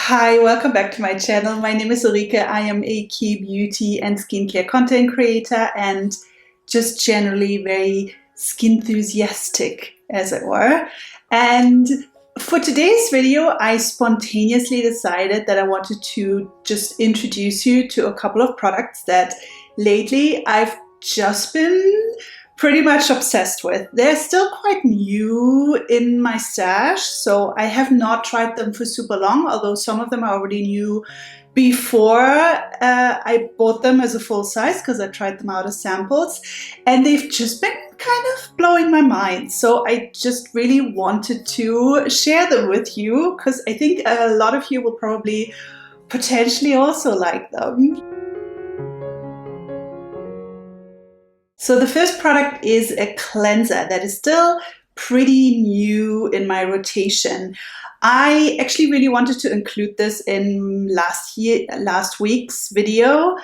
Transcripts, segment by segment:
Hi, welcome back to my channel. My name is Ulrike. I am a key beauty and skincare content creator and just generally very skin enthusiastic, as it were. And for today's video, I spontaneously decided that I wanted to just introduce you to a couple of products that lately I've just been pretty much obsessed with. They're still quite new in my stash, so I have not tried them for super long, although some of them I already knew before I bought them as a full size because I tried them out as samples, and they've just been kind of blowing my mind. So I just really wanted to share them with you because I think a lot of you will probably potentially also like them. So the first product is a cleanser that is still pretty new in my rotation. I actually really wanted to include this in last week's video,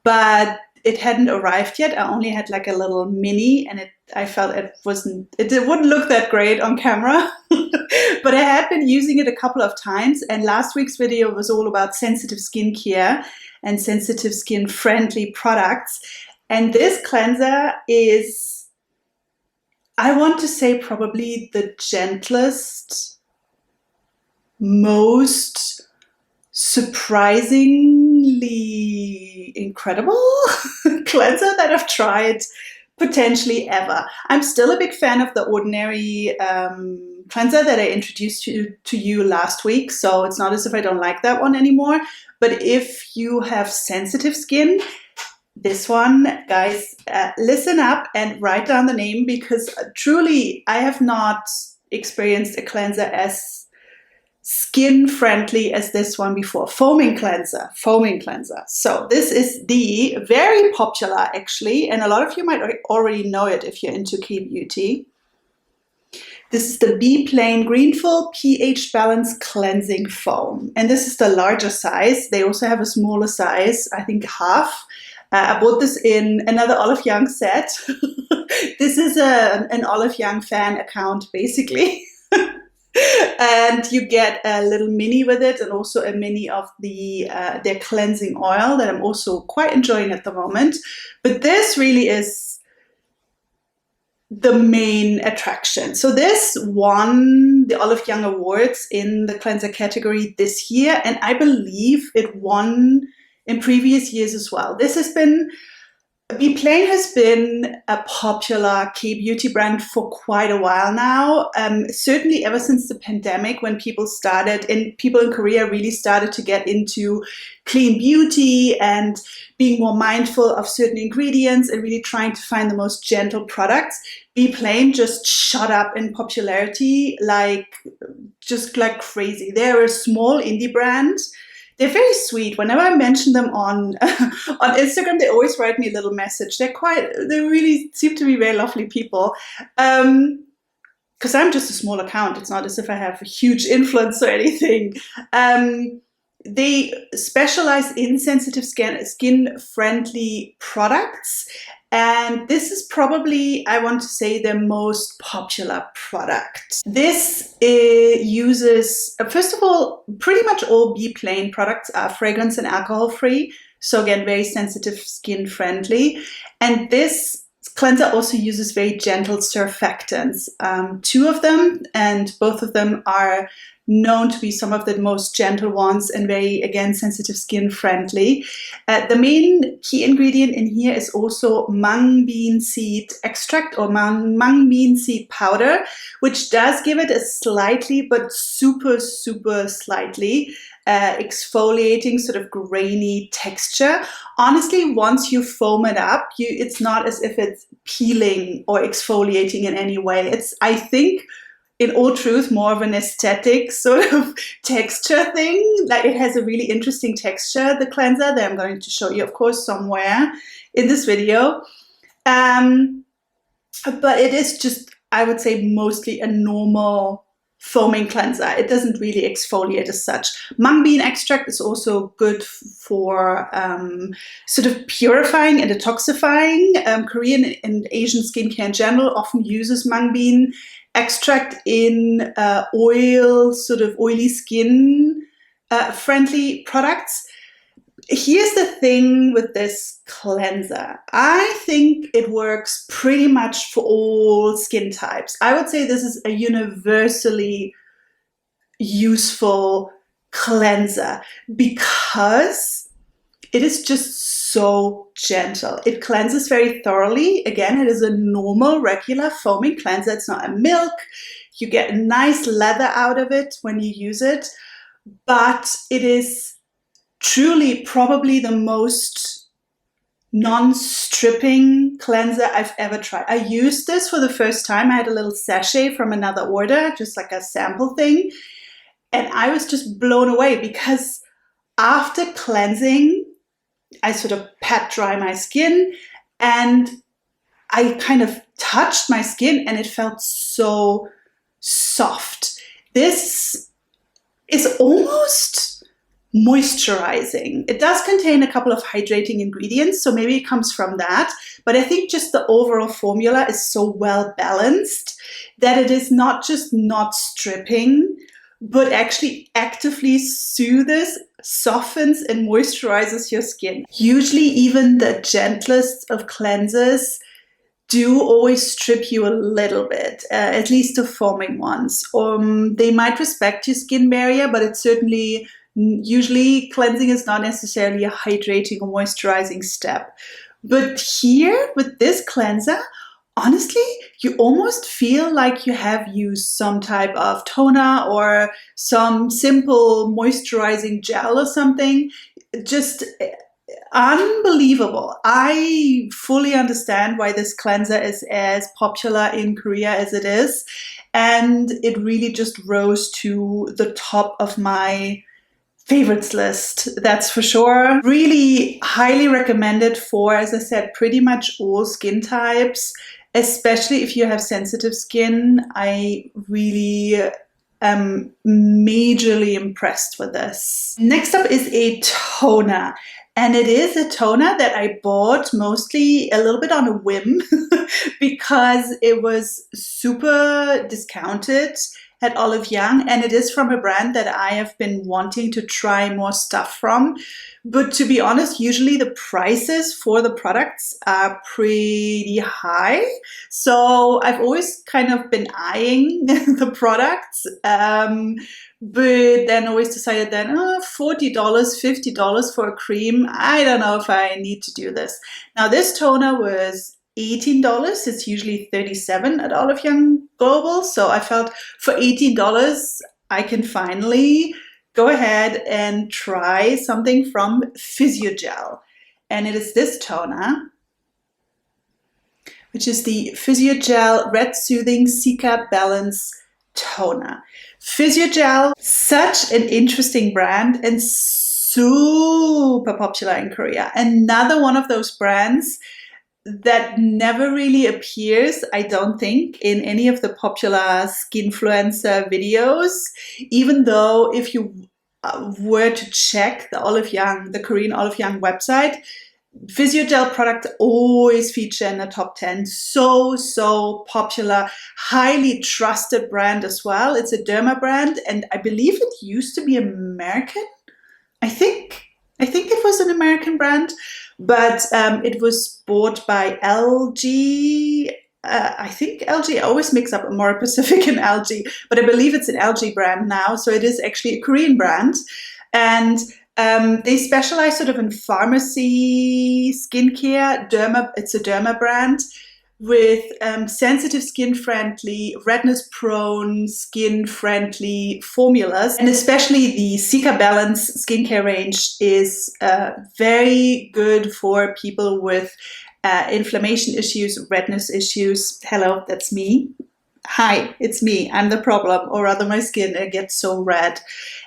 but it hadn't arrived yet. I only had like a little mini, and I felt it wouldn't look that great on camera. But I had been using it a couple of times, and last week's video was all about sensitive skincare and sensitive skin friendly products. And this cleanser is, I want to say, probably the gentlest, most surprisingly incredible cleanser that I've tried potentially ever. I'm still a big fan of the ordinary cleanser that I introduced to you last week, so it's not as if I don't like that one anymore. But if you have sensitive skin, this one, guys, listen up and write down the name, because truly I have not experienced a cleanser as skin friendly as this one before. Foaming cleanser. So this is the very popular, actually, and a lot of you might already know it if you're into K-beauty. This is the Beplain Greenful pH Balance Cleansing Foam, and this is the larger size. They also have a smaller size, I think half. I bought this in another Olive Young set. This is an Olive Young fan account, basically. And you get a little mini with it, and also a mini of their cleansing oil that I'm also quite enjoying at the moment. But this really is the main attraction. So this won the Olive Young Awards in the cleanser category this year, and I believe it won in previous years as well. Beplain has been a popular K-beauty brand for quite a while now, certainly ever since the pandemic, when people in Korea really started to get into clean beauty and being more mindful of certain ingredients and really trying to find the most gentle products. Beplain just shot up in popularity just like crazy. They're a small indie brand. They're very sweet. Whenever I mention them on Instagram, they always write me a little message. They really seem to be very lovely people. Because I'm just a small account. It's not as if I have a huge influence or anything. They specialize in sensitive skin-friendly products. And this is probably, I want to say, their most popular product. This uses, first of all, pretty much all Beplain products are fragrance and alcohol free. So again, very sensitive skin friendly. And this cleanser also uses very gentle surfactants. 2 of them, and both of them are known to be some of the most gentle ones and very, again, sensitive skin friendly. The main key ingredient in here is also mung bean seed extract, or mung bean seed powder, which does give it a slightly, but super slightly exfoliating, sort of grainy texture. Honestly, once you foam it up, it's not as if it's peeling or exfoliating in any way. It's, I think, in all truth, more of an aesthetic sort of texture thing. Like, it has a really interesting texture, the cleanser, that I'm going to show you, of course, somewhere in this video. But it is just, I would say, mostly a normal foaming cleanser. It doesn't really exfoliate as such. Mung bean extract is also good for sort of purifying and detoxifying. Korean and Asian skincare in general often uses mung bean extract in sort of oily skin friendly products. Here's the thing with this cleanser. I think it works pretty much for all skin types. I would say this is a universally useful cleanser because it is just so gentle. It cleanses very thoroughly. Again, it is a normal, regular foaming cleanser. It's not a milk. You get a nice lather out of it when you use it, but it is truly probably the most non-stripping cleanser I've ever tried. I used this for the first time. I had a little sachet from another order, just like a sample thing. And I was just blown away because after cleansing, I sort of pat dry my skin and I kind of touched my skin and it felt so soft. This is almost moisturizing. It does contain a couple of hydrating ingredients, so maybe it comes from that. But I think just the overall formula is so well balanced that it is not just not stripping, but actually actively soothes, softens, and moisturizes your skin. Usually even the gentlest of cleansers do always strip you a little bit, at least the foaming ones. They might respect your skin barrier, but it's certainly usually cleansing is not necessarily a hydrating or moisturizing step. But here with this cleanser, honestly, you almost feel like you have used some type of toner or some simple moisturizing gel or something. Just unbelievable. I fully understand why this cleanser is as popular in Korea as it is. And it really just rose to the top of my favorites list, that's for sure. Really highly recommended for, as I said, pretty much all skin types, especially if you have sensitive skin. I really am majorly impressed with this. Next up is a toner. And it is a toner that I bought mostly a little bit on a whim because it was super discounted at Olive Young, and it is from a brand that I have been wanting to try more stuff from. But to be honest, usually the prices for the products are pretty high. So I've always kind of been eyeing the products, but then always decided then, $40, $50 for a cream. I don't know if I need to do this. Now this toner was $18. It's usually $37 at Olive Young Global. So I felt for $18, I can finally go ahead and try something from Physiogel. And it is this toner, which is the Physiogel Red Soothing Cica Balance Toner. Physiogel, such an interesting brand and super popular in Korea. Another one of those brands that never really appears, I don't think, in any of the popular skinfluencer videos, even though if you were to check the Korean Olive Young website, Physiogel products always feature in the top 10. So popular, highly trusted brand as well. It's a derma brand, and I believe it used to be American. I think it was an American brand, but it was bought by LG. I think LG, I always mix up Amore Pacific and LG, but I believe it's an LG brand now. So it is actually a Korean brand. And they specialize sort of in pharmacy skincare, derma. It's a derma brand with sensitive skin-friendly, redness-prone, skin-friendly formulas. And especially the Cica Balance skincare range is very good for people with inflammation issues, redness issues. Hello, that's me. Hi, it's me. I'm the problem, or rather my skin gets so red.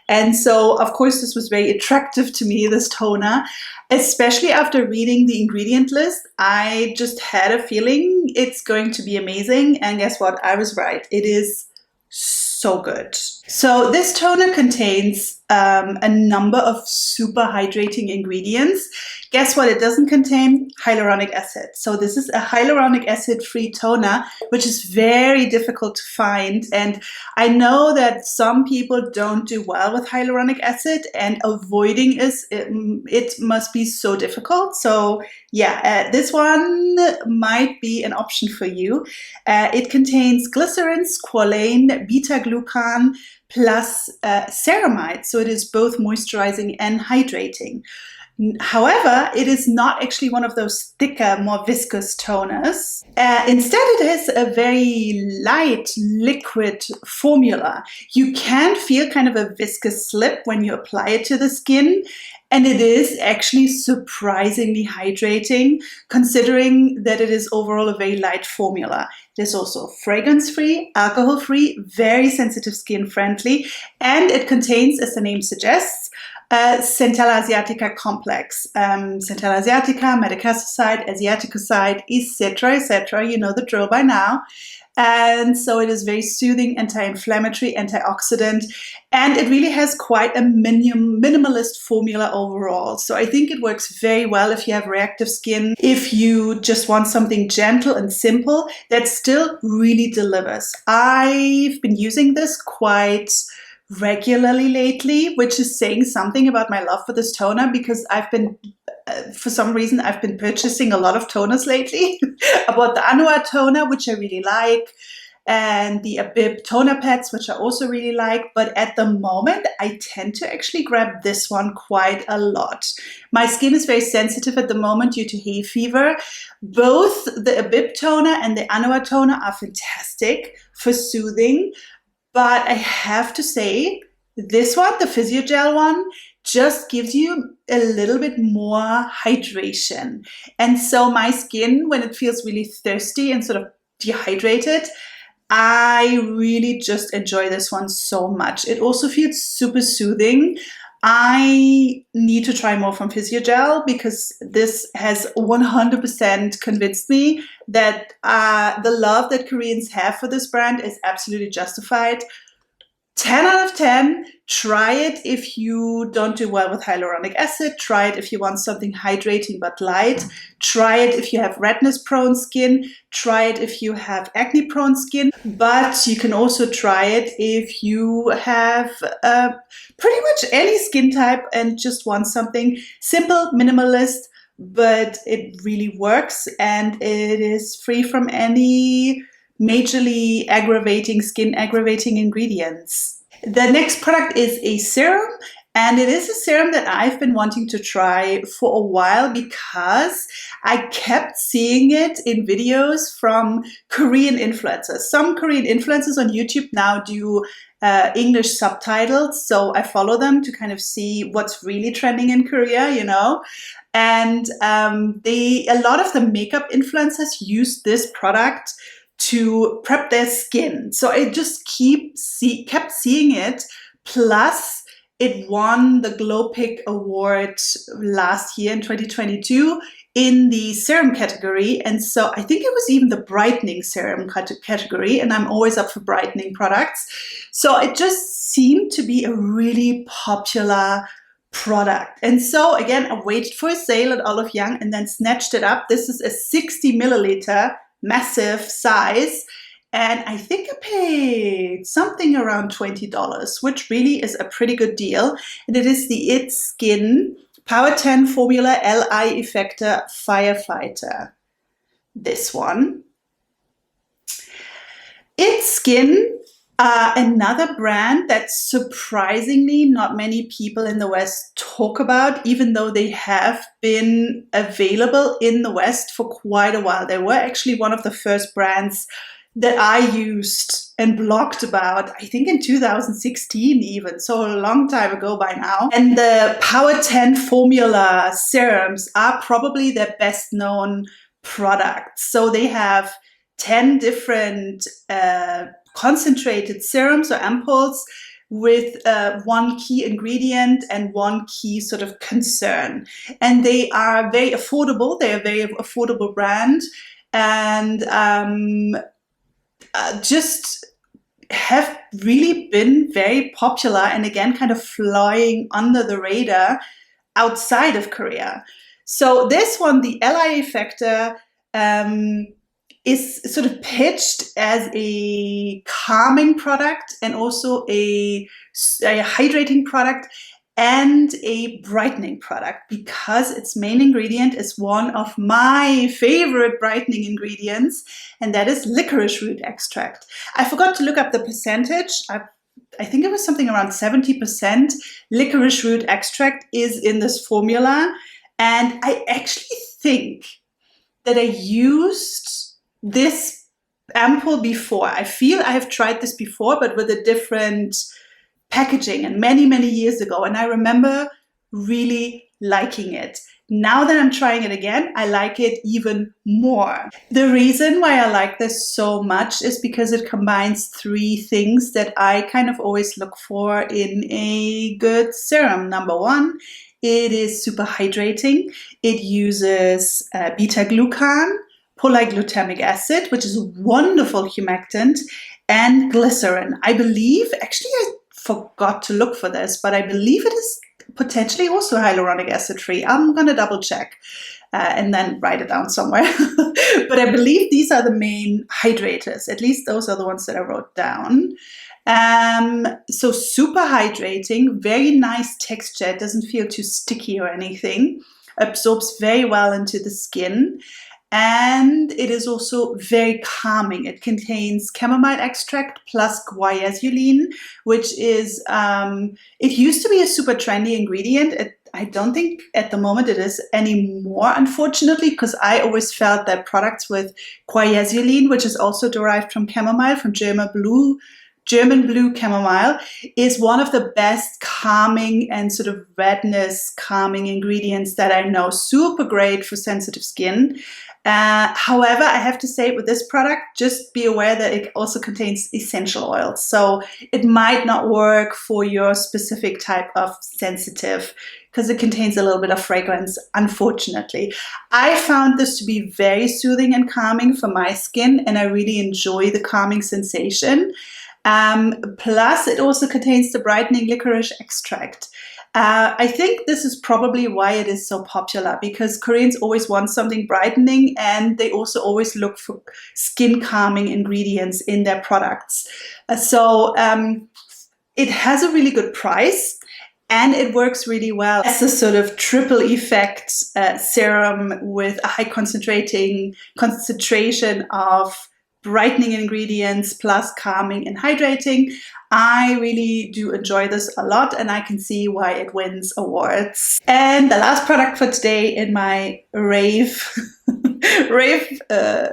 And so, of course, this was very attractive to me, this toner, especially after reading the ingredient list. I just had a feeling it's going to be amazing. And guess what? I was right. It is so good. So this toner contains a number of super hydrating ingredients. Guess what it doesn't contain? Hyaluronic acid. So this is a hyaluronic acid-free toner, which is very difficult to find. And I know that some people don't do well with hyaluronic acid, and avoiding it must be so difficult. So yeah, this one might be an option for you. It contains glycerin, squalane, beta-glucan, plus ceramide, so it is both moisturizing and hydrating. However, it is not actually one of those thicker, more viscous toners. Instead, it has a very light liquid formula. You can feel kind of a viscous slip when you apply it to the skin, and it is actually surprisingly hydrating, considering that it is overall a very light formula. It is also fragrance-free, alcohol-free, very sensitive skin friendly, and it contains, as the name suggests, Centella asiatica complex. Centella asiatica, medicassoside, asiaticoside, etc., you know the drill by now. And so it is very soothing, anti-inflammatory, antioxidant, and it really has quite a minimalist formula overall. So I think it works very well if you have reactive skin, if you just want something gentle and simple that still really delivers. I've been using this quite regularly lately, which is saying something about my love for this toner, because I've been for some reason, I've been purchasing a lot of toners lately. I bought the Anua toner, which I really like, and the Abib toner pads, which I also really like. But at the moment, I tend to actually grab this one quite a lot. My skin is very sensitive at the moment due to hay fever. Both the Abib toner and the Anua toner are fantastic for soothing. But I have to say, this one, the Physiogel one, just gives you a little bit more hydration. And so my skin, when it feels really thirsty and sort of dehydrated, I really just enjoy this one so much. It also feels super soothing. I need to try more from Physiogel, because this has 100% convinced me that the love that Koreans have for this brand is absolutely justified. 10 out of 10. Try it if you don't do well with hyaluronic acid. Try it if you want something hydrating but light. Try it if you have redness-prone skin. Try it if you have acne-prone skin. But you can also try it if you have pretty much any skin type and just want something simple, minimalist, but it really works, and it is free from any majorly skin aggravating ingredients. The next product is a serum, and it is a serum that I've been wanting to try for a while because I kept seeing it in videos from Korean influencers. Some Korean influencers on YouTube now do English subtitles, so I follow them to kind of see what's really trending in Korea, you know. And a lot of the makeup influencers use this product to prep their skin. So I just kept seeing it. Plus, it won the Glow Pick Award last year in 2022 in the serum category. And so I think it was even the brightening serum category, and I'm always up for brightening products. So it just seemed to be a really popular product. And so again, I waited for a sale at Olive Young and then snatched it up. This is a 60 milliliter massive size, and I think I paid something around $20, which really is a pretty good deal. And it is the It Skin Power 10 Formula LI Effector Firefighter. This one. It Skin, another brand that surprisingly not many people in the West talk about, even though they have been available in the West for quite a while. They were actually one of the first brands that I used and blogged about, I think in 2016 even, so a long time ago by now. And the Power 10 Formula serums are probably their best known product. So they have 10 different concentrated serums or ampoules with one key ingredient and one key sort of concern. And they are very affordable. They're a very affordable brand. And just have really been very popular and again kind of flying under the radar outside of Korea. So this one, the Ally Effector, is sort of pitched as a calming product and also a hydrating product and a brightening product, because its main ingredient is one of my favorite brightening ingredients, and that is licorice root extract. I forgot to look up the percentage. I think it was something around 70% licorice root extract is in this formula. And I actually think that I used this ampoule before. I feel I have tried this before, but with a different packaging and many, many years ago. And I remember really liking it. Now that I'm trying it again, I like it even more. The reason why I like this so much is because it combines three things that I kind of always look for in a good serum. Number one, it is super hydrating. It uses beta-glucan, polyglutamic acid, which is a wonderful humectant, and glycerin. I believe, actually I forgot to look for this, but I believe it is potentially also hyaluronic acid free. I'm going to double check and then write it down somewhere. But I believe these are the main hydrators. At least those are the ones that I wrote down. So super hydrating, very nice texture. It doesn't feel too sticky or anything. Absorbs very well into the skin. And it is also very calming. It contains chamomile extract plus guaiacylene, which is, it used to be a super trendy ingredient. I don't think at the moment it is anymore, unfortunately, because I always felt that products with guaiacylene, which is also derived from chamomile, from German blue chamomile, is one of the best calming and sort of redness calming ingredients that I know. Super great for sensitive skin. However, I have to say with this product, just be aware that it also contains essential oils. So it might not work for your specific type of sensitive because it contains a little bit of fragrance, unfortunately. I found this to be very soothing and calming for my skin, and I really enjoy the calming sensation. Plus, it also contains the brightening licorice extract. I think this is probably why it is so popular, because Koreans always want something brightening, and they also always look for skin calming ingredients in their products. So it has a really good price, and it works really well as a sort of triple effect serum with a high concentration of brightening ingredients plus calming and hydrating. I really do enjoy this a lot, and I can see why it wins awards. And the last product for today in my rave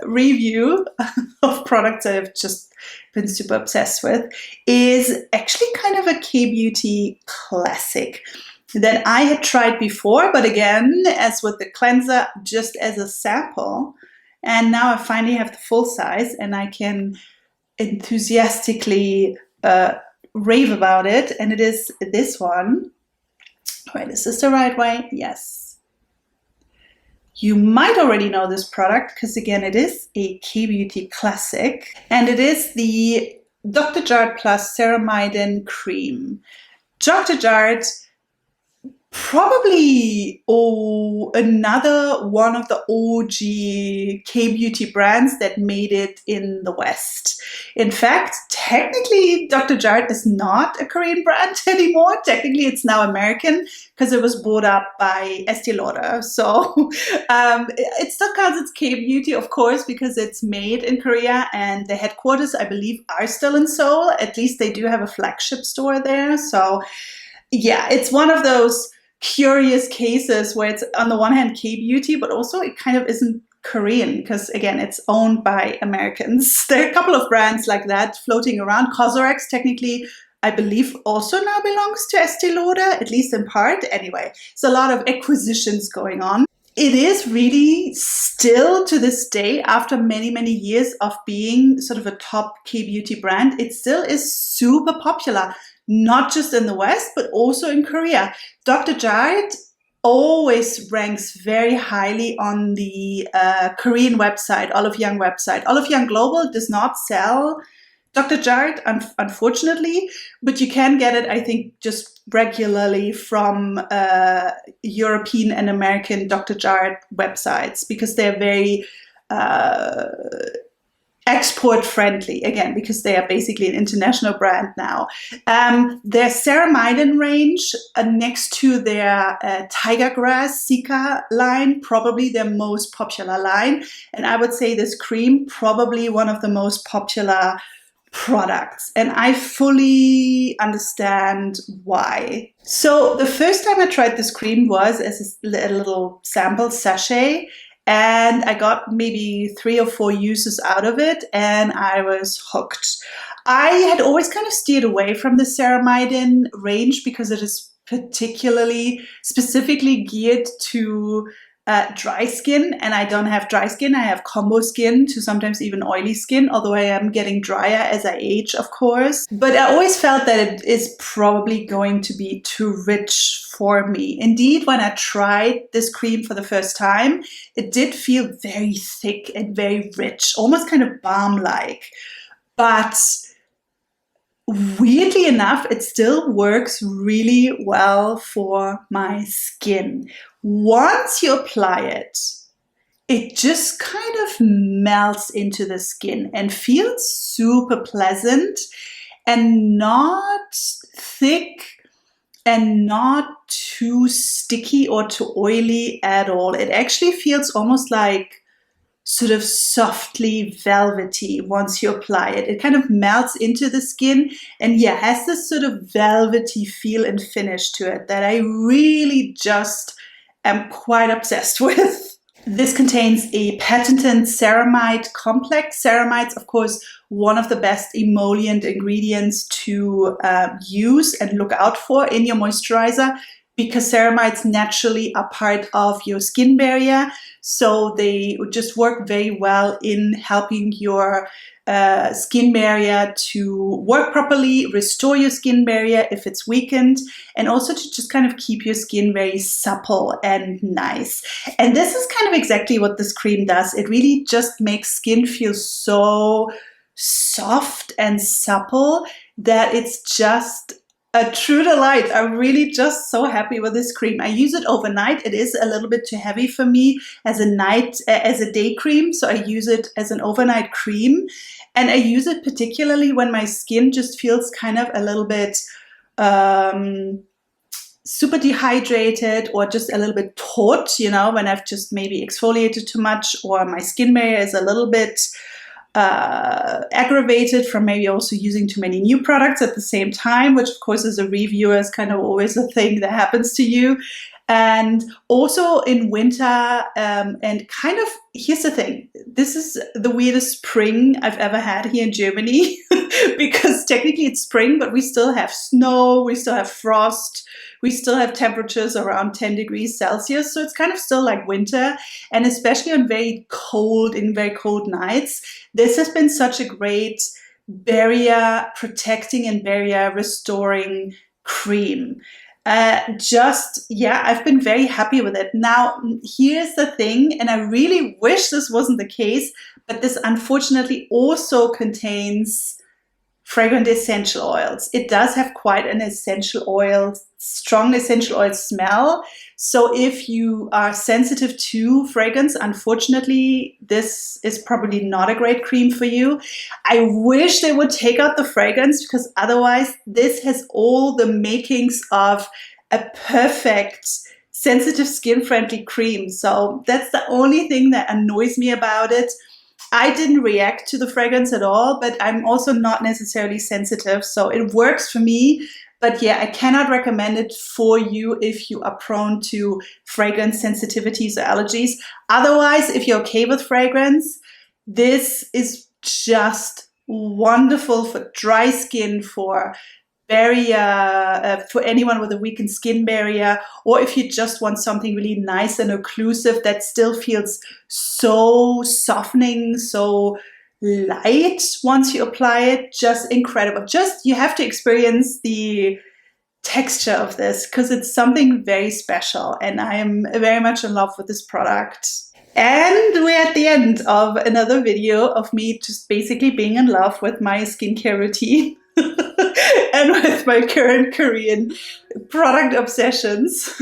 review of products that I've just been super obsessed with is actually kind of a K-Beauty classic that I had tried before, but again, as with the cleanser, just as a sample. And now I finally have the full size, and I can enthusiastically rave about it. And it is this one. Wait, is this the right way? Yes. You might already know this product because, again, it is a K-Beauty classic. And it is the Dr. Jart Plus Ceramidin Cream. Dr. Jart, probably another one of the OG K-Beauty brands that made it in the West. In fact, technically, Dr. Jart is not a Korean brand anymore. Technically, it's now American because it was bought up by Estee Lauder. So it still counts as K-Beauty, of course, because it's made in Korea, and the headquarters, I believe, are still in Seoul. At least they do have a flagship store there. So yeah, it's one of those curious cases where it's on the one hand K-Beauty, but also it kind of isn't Korean because, again, it's owned by Americans. There are a couple of brands like that floating around. Cosrx, technically, I believe, also now belongs to Estee Lauder, at least in part. Anyway, it's a lot of acquisitions going on. It is really still to this day, after many, many years of being sort of a top K-Beauty brand, it still is super popular. Not just in the West, but also in Korea. Dr. Jart always ranks very highly on the Korean website, Olive Young website. Olive Young Global does not sell Dr. Jart, unfortunately, but you can get it, I think, just regularly from European and American Dr. Jart websites because they're very uh, export friendly, again, because they are basically an international brand now. Their Ceramidin range next to their tiger grass Cica line, probably their most popular line. And I would say this cream, probably one of the most popular products. And I fully understand why. So the first time I tried this cream was as a little sample sachet, and I got maybe 3 or 4 uses out of it, and I was hooked. I had always kind of steered away from the Ceramidin range because it is specifically geared to dry skin, and I don't have dry skin. I have combo skin to sometimes even oily skin, although I am getting drier as I age, of course. But I always felt that it is probably going to be too rich for me. Indeed, when I tried this cream for the first time, it did feel very thick and very rich, almost kind of balm-like. But weirdly enough, it still works really well for my skin. Once you apply it, it just kind of melts into the skin and feels super pleasant and not thick and not too sticky or too oily at all. It actually feels almost like sort of softly velvety once you apply it. It kind of melts into the skin and yeah, has this sort of velvety feel and finish to it that I really just am quite obsessed with. This contains a patented ceramide complex. Ceramide's, of course, one of the best emollient ingredients to use and look out for in your moisturizer because ceramides naturally are part of your skin barrier. So they just work very well in helping your skin barrier to work properly, restore your skin barrier if it's weakened, and also to just kind of keep your skin very supple and nice. And this is kind of exactly what this cream does. It really just makes skin feel so soft and supple that it's just a true delight. I'm really just so happy with this cream. I use it overnight. It is a little bit too heavy for me as a day cream, so I use it as an overnight cream. And I use it particularly when my skin just feels kind of a little bit super dehydrated or just a little bit taut, you know, when I've just maybe exfoliated too much or my skin barrier is a little bit aggravated from maybe also using too many new products at the same time, which of course as a reviewer is kind of always a thing that happens to you. And also in winter, and kind of, here's the thing, this is the weirdest spring I've ever had here in Germany because technically it's spring, but we still have snow, we still have frost, we still have temperatures around 10 degrees Celsius. So it's kind of still like winter. And especially on very cold nights, this has been such a great barrier protecting and barrier restoring cream. I've been very happy with it. Now, here's the thing, and I really wish this wasn't the case, but this unfortunately also contains fragrant essential oils. It does have quite an strong essential oil smell. So if you are sensitive to fragrance, unfortunately, this is probably not a great cream for you. I wish they would take out the fragrance because otherwise this has all the makings of a perfect sensitive skin friendly cream. So that's the only thing that annoys me about it. I didn't react to the fragrance at all, but I'm also not necessarily sensitive, so it works for me. But yeah, I cannot recommend it for you if you are prone to fragrance sensitivities or allergies. Otherwise, if you're okay with fragrance, this is just wonderful for dry skin, for barrier, for anyone with a weakened skin barrier, or if you just want something really nice and occlusive that still feels so softening, so light once you apply it. Just incredible. Just, you have to experience the texture of this because it's something very special, and I am very much in love with this product. And we're at the end of another video of me just basically being in love with my skincare routine and with my current Korean product obsessions.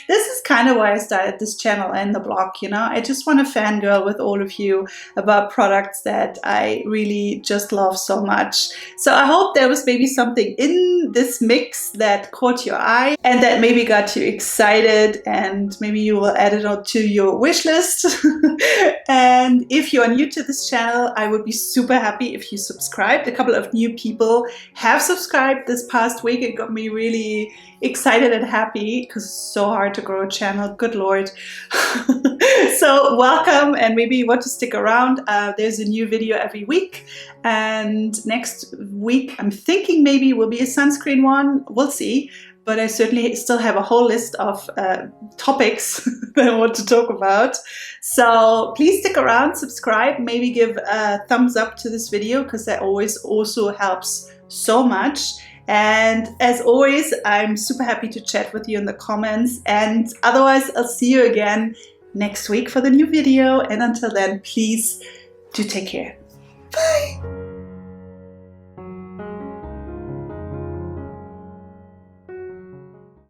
This is kind of why I started this channel and the blog, you know. I just want to fangirl with all of you about products that I really just love so much. So I hope there was maybe something in this mix that caught your eye and that maybe got you excited, and maybe you will add it on to your wish list. And if you are new to this channel, I would be super happy if you subscribed. A couple of new people have subscribed this past week. It got me really excited and happy because it's so hard to grow a channel. Good Lord. So welcome, and maybe you want to stick around. There's a new video every week, and next week I'm thinking maybe will be a sunscreen one. We'll see. But I certainly still have a whole list of topics that I want to talk about. So please stick around, subscribe, maybe give a thumbs up to this video, because that always also helps so much. And as always, I'm super happy to chat with you in the comments. And otherwise, I'll see you again next week for the new video. And until then, please do take care. Bye.